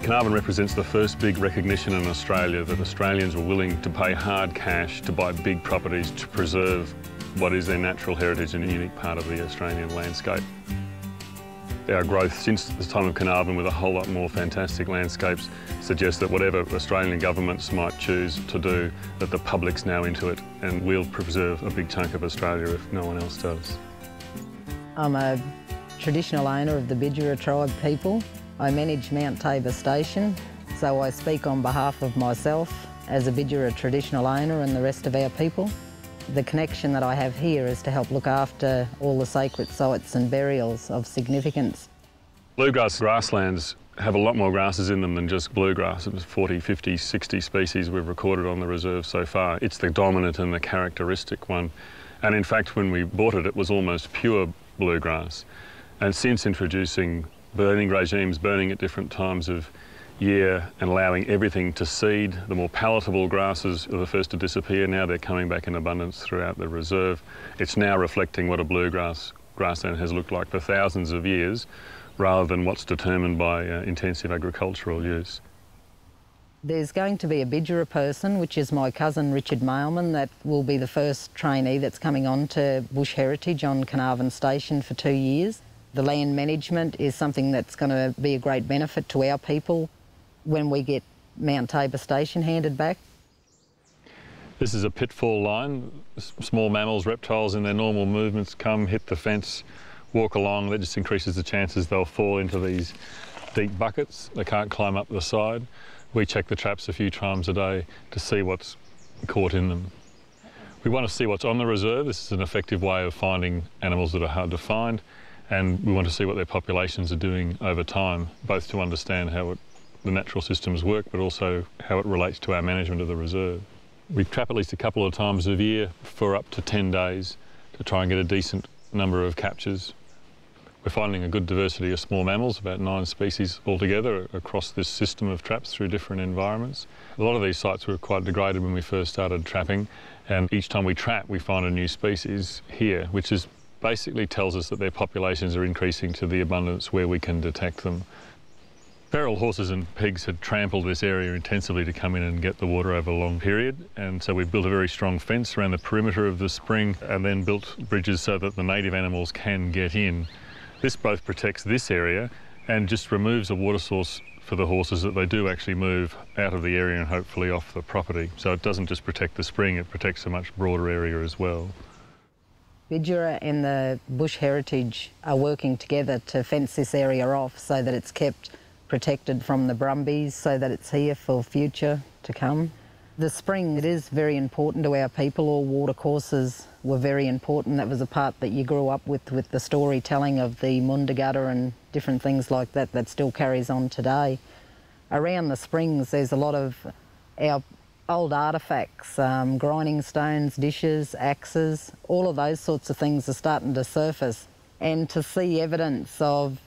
Carnarvon represents the first big recognition in Australia that Australians were willing to pay hard cash to buy big properties to preserve what is their natural heritage and a unique part of the Australian landscape. Our growth since the time of Carnarvon with a whole lot more fantastic landscapes suggests that whatever Australian governments might choose to do, that the public's now into it and we'll preserve a big chunk of Australia if no one else does. I'm a traditional owner of the Bidjara tribe people. I manage Mount Tabor Station, so I speak on behalf of myself as a Bidjara traditional owner and the rest of our people. The connection that I have here is to help look after all the sacred sites and burials of significance. Bluegrass grasslands have a lot more grasses in them than just bluegrass. It was 40, 50, 60 species we've recorded on the reserve so far. It's the dominant and the characteristic one. And in fact, when we bought it, it was almost pure bluegrass. And since introducing burning regimes, burning at different times of year and allowing everything to seed, the more palatable grasses are the first to disappear. Now they're coming back in abundance throughout the reserve. It's now reflecting what a bluegrass grassland has looked like for thousands of years, rather than what's determined by intensive agricultural use. There's going to be a Bidjara person, which is my cousin Richard Mailman, that will be the first trainee that's coming on to Bush Heritage on Carnarvon Station for 2 years. The land management is something that's going to be a great benefit to our people when we get Mount Tabor Station handed back. This is a pitfall line. Small mammals, reptiles in their normal movements come, hit the fence, walk along. That just increases the chances they'll fall into these deep buckets. They can't climb up the side. We check the traps a few times a day to see what's caught in them. We want to see what's on the reserve. This is an effective way of finding animals that are hard to find, and we want to see what their populations are doing over time, both to understand how the natural systems work, but also how it relates to our management of the reserve. We trap at least a couple of times a year for up to 10 days to try and get a decent number of captures. We're finding a good diversity of small mammals, about 9 species altogether across this system of traps through different environments. A lot of these sites were quite degraded when we first started trapping, and each time we trap we find a new species here, which is basically tells us that their populations are increasing to the abundance where we can detect them. Feral horses and pigs had trampled this area intensively to come in and get the water over a long period, and so we've built a very strong fence around the perimeter of the spring and then built bridges so that the native animals can get in. This both protects this area and just removes a water source for the horses that they do actually move out of the area and hopefully off the property. So it doesn't just protect the spring, it protects a much broader area as well. Bidjara and the Bush Heritage are working together to fence this area off so that it's kept protected from the brumbies, so that it's here for future to come. The spring, it is very important to our people. All watercourses were very important. That was a part that you grew up with the storytelling of the Mundagutta and different things like that that still carries on today. Around the springs there's a lot of our old artefacts, grinding stones, dishes, axes, all of those sorts of things are starting to surface. And to see evidence of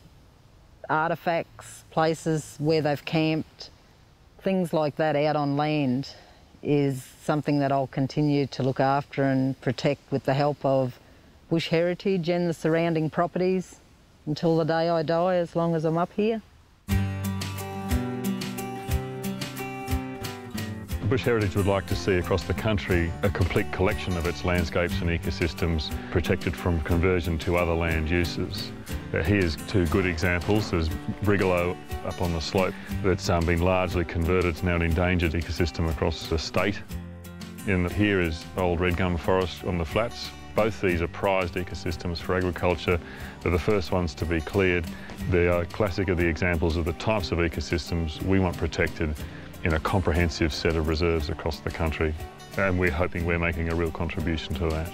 artefacts, places where they've camped, things like that out on land is something that I'll continue to look after and protect with the help of Bush Heritage and the surrounding properties until the day I die, as long as I'm up here. Bush Heritage would like to see across the country a complete collection of its landscapes and ecosystems protected from conversion to other land uses. Here's 2 good examples. There's Brigalow up on the slope that's been largely converted to now an endangered ecosystem across the state. And here is old red gum forest on the flats. Both these are prized ecosystems for agriculture. They're the first ones to be cleared. They are classic of the examples of the types of ecosystems we want protected in a comprehensive set of reserves across the country. And we're hoping we're making a real contribution to that.